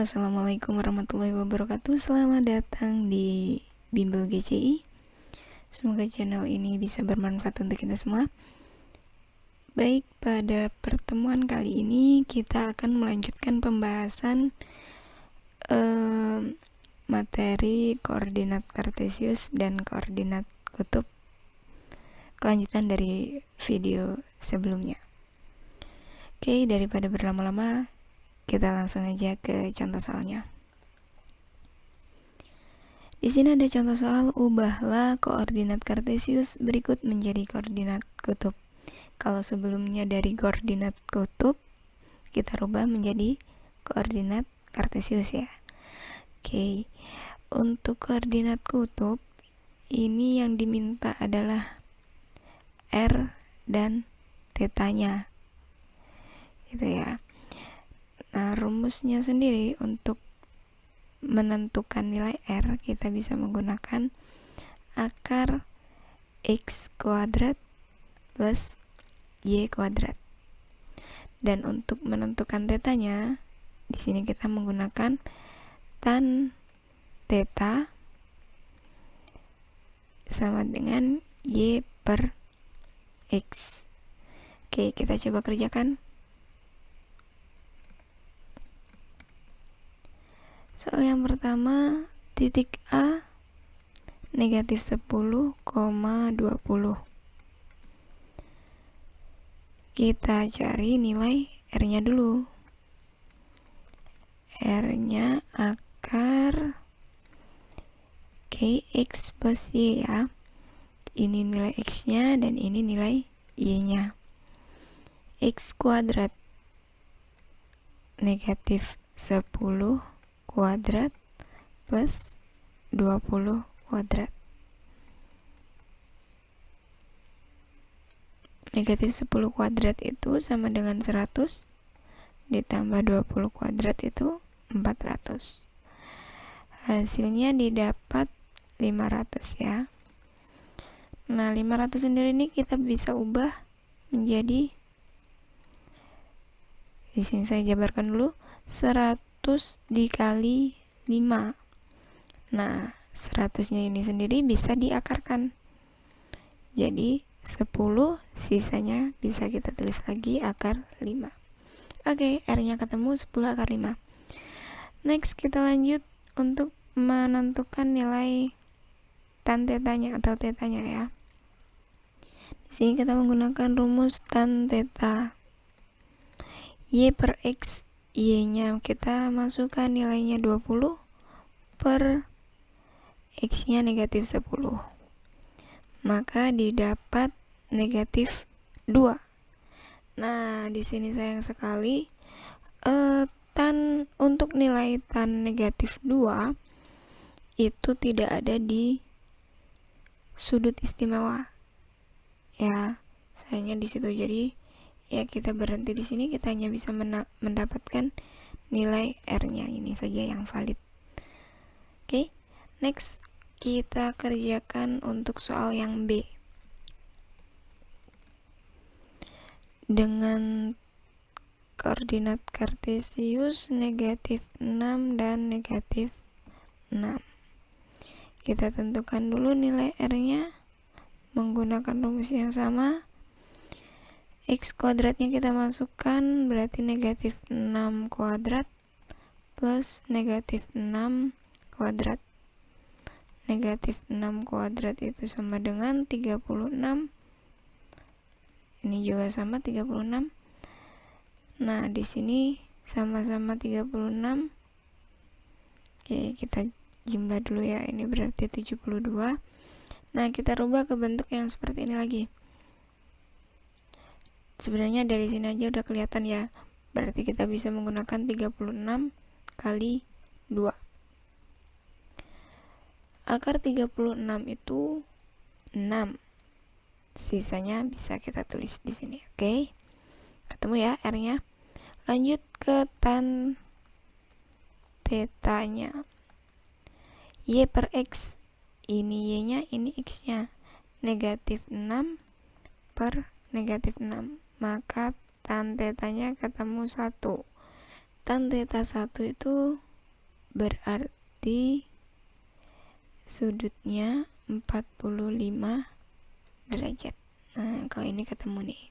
Halo, assalamualaikum warahmatullahi wabarakatuh. Selamat datang di Bimbel GCI. Semoga channel ini bisa bermanfaat untuk kita semua. Baik, pada pertemuan kali ini kita akan melanjutkan pembahasan materi koordinat kartesius dan koordinat kutub, kelanjutan dari video sebelumnya. Oke, daripada berlama-lama, kita langsung aja ke contoh soalnya. Di sini ada contoh soal, ubahlah koordinat kartesius berikut menjadi koordinat kutub. Kalau sebelumnya dari koordinat kutub, kita rubah menjadi koordinat kartesius ya. Oke, untuk koordinat kutub, ini yang diminta adalah R dan tetanya. Gitu ya. Nah, rumusnya sendiri untuk menentukan nilai R, kita bisa menggunakan akar X kuadrat plus Y kuadrat. Dan untuk menentukan tetanya, di sini kita menggunakan tan theta sama dengan Y per X. Oke, kita coba kerjakan. Soal yang pertama, titik A negatif 10,20. Kita cari nilai R-nya dulu. R-nya akar X plus Y ya. Ini nilai X-nya dan ini nilai Y-nya. X kuadrat negatif 10 kuadrat plus 20 kuadrat. Negatif 10 kuadrat itu sama dengan 100 ditambah 20 kuadrat itu 400. Hasilnya didapat 500 ya. Nah, 500 sendiri ini kita bisa ubah menjadi, di sini saya jabarkan dulu, 100 dikali 5. Nah, 100-nya ini sendiri bisa diakarkan. Jadi 10, sisanya bisa kita tulis lagi akar 5. Oke, R-nya ketemu 10 akar 5. Next, kita lanjut untuk menentukan nilai tan tetanya atau tetanya ya. Di sini kita menggunakan rumus tan theta. Y per X, Y-nya kita masukkan nilainya 20 per X-nya negatif 10. Maka didapat negatif 2. Nah, di sini sayang sekali untuk nilai tan negatif 2 itu tidak ada di sudut istimewa. Ya, sayangnya di situ. Jadi ya kita berhenti di sini, kita hanya bisa mendapatkan nilai R-nya ini saja yang valid. Oke, next kita kerjakan untuk soal yang B. Dengan koordinat kartesius negatif 6 dan negatif 6. Kita tentukan dulu nilai R-nya menggunakan rumus yang sama. X kuadratnya kita masukkan, berarti negatif 6 kuadrat plus negatif 6 kuadrat. Negatif 6 kuadrat itu sama dengan 36. Ini juga sama 36. Nah, di sini sama-sama 36. Oke, kita jumlah dulu ya. Ini berarti 72. Nah, kita rubah ke bentuk yang seperti ini lagi. Sebenarnya dari sini aja udah kelihatan ya. Berarti kita bisa menggunakan 36 kali 2. Akar 36 itu 6. Sisanya bisa kita tulis di sini. Oke. Ketemu ya R-nya. Lanjut ke tan tetanya. Y per X. Ini Y-nya, ini X-nya. Negatif 6 per negatif 6. Maka tan tetanya ketemu 1. Tan theta 1 itu berarti sudutnya 45 derajat. Nah, kalau ini ketemu nih.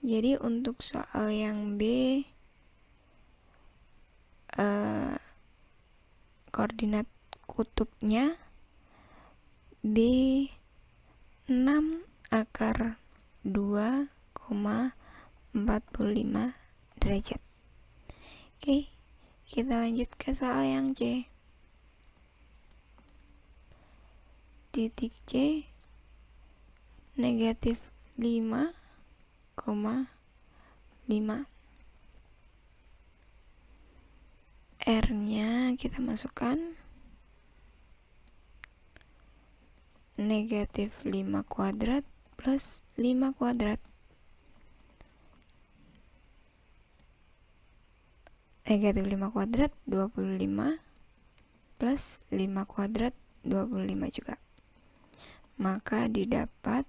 Jadi untuk soal yang B, koordinat kutubnya B 6 akar 2,45 derajat. Oke, kita lanjut ke soal yang C. Titik C negatif 5,5. R-nya kita masukkan negatif 5 kuadrat plus 5 kuadrat. Negatif 5 kuadrat 25 plus 5 kuadrat 25 juga. Maka didapat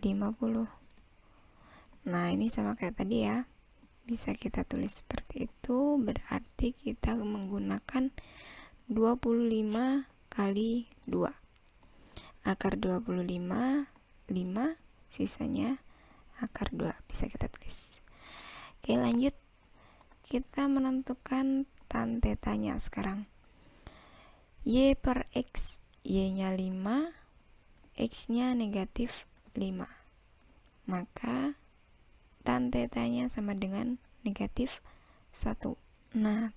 50. Nah, ini sama kayak tadi ya. Bisa kita tulis seperti itu, berarti kita menggunakan 25 kali 2. Akar 25, 5, sisanya akar 2. Bisa kita tulis. Oke, lanjut. Kita menentukan tan tetanya sekarang. Y per X, Y-nya 5, X-nya negatif 5. Maka tan tetanya sama dengan negatif 1. Nah,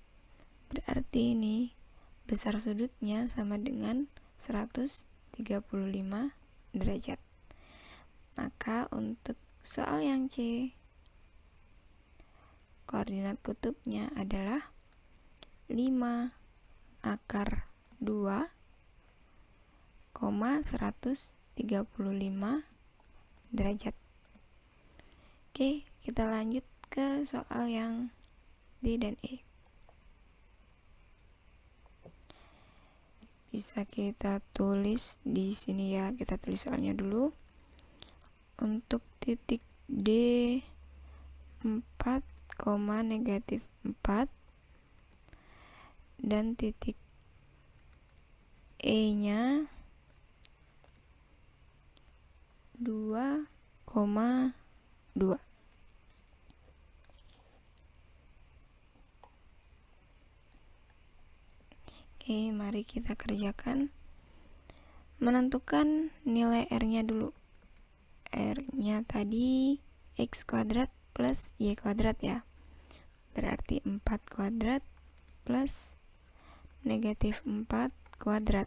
berarti ini besar sudutnya sama dengan 135 derajat. Maka untuk soal yang C, koordinat kutubnya adalah 5 akar 2,135 derajat. Oke, kita lanjut ke soal yang D dan E. Bisa kita tulis di sini ya, kita tulis soalnya dulu. Untuk titik D 4, negatif 4 dan titik E nya 2,2. Oke, mari kita kerjakan. Menentukan nilai R-nya dulu. R-nya tadi X kuadrat plus Y kuadrat ya. Berarti 4 kuadrat plus negatif 4 kuadrat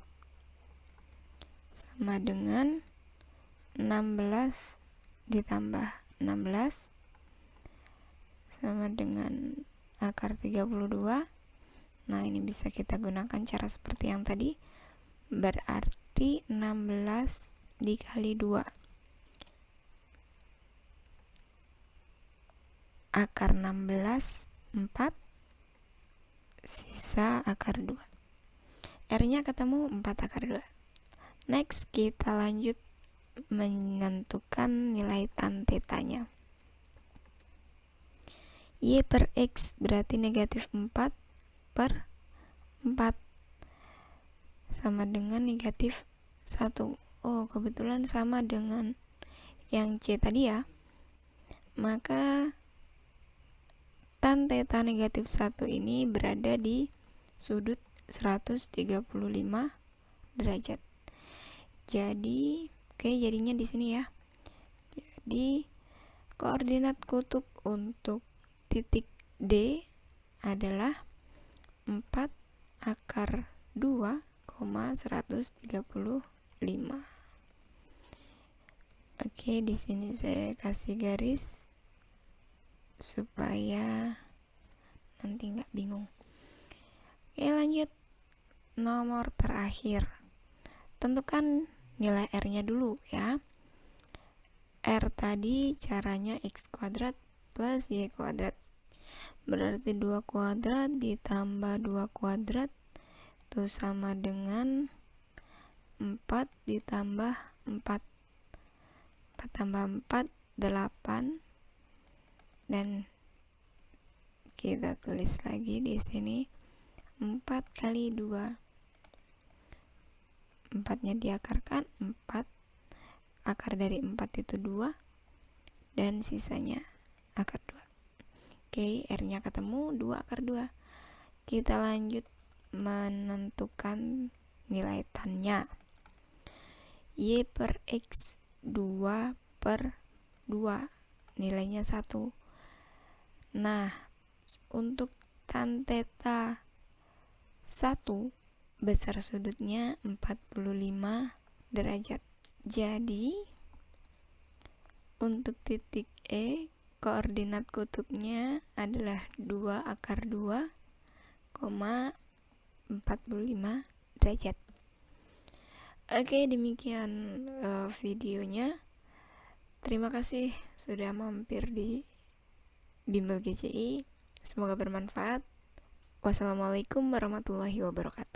sama dengan 16 ditambah 16 sama dengan akar 32. Nah, ini bisa kita gunakan cara seperti yang tadi. Berarti 16 dikali 2. Akar 16, 4. Sisa akar 2. R-nya ketemu 4 akar 2. Next, kita lanjut menentukan nilai tan tetanya. Y per X berarti negatif 4 per 4 sama dengan negatif 1. Oh, kebetulan sama dengan yang C tadi ya. Maka tan theta negatif 1 ini berada di sudut 135 derajat. Jadi, jadinya di sini ya. Jadi, koordinat kutub untuk titik D adalah 4 akar 2,135. Oke, di sini saya kasih garis supaya nanti nggak bingung. Oke, lanjut. Nomor terakhir. Tentukan nilai R-nya dulu ya. R tadi caranya X kuadrat plus Y kuadrat. Berarti 2 kuadrat ditambah 2 kuadrat itu sama dengan 4 ditambah 4. 4 tambah 4, 8. Dan kita tulis lagi di sini 4 kali 2, 4-nya diakarkan, 4, akar dari 4 itu 2, dan sisanya akar 2. Oke, R-nya ketemu, 2 akar 2. Kita lanjut menentukan nilai tan-nya. Y per X 2 per 2, nilainya 1. Nah, untuk tan theta 1, besar sudutnya 45 derajat. Jadi, untuk titik E, koordinat kutubnya adalah 2 akar 2, 45 derajat. Oke, demikian videonya. Terima kasih sudah mampir di Bimbel GCI. Semoga bermanfaat. Wassalamualaikum warahmatullahi wabarakatuh.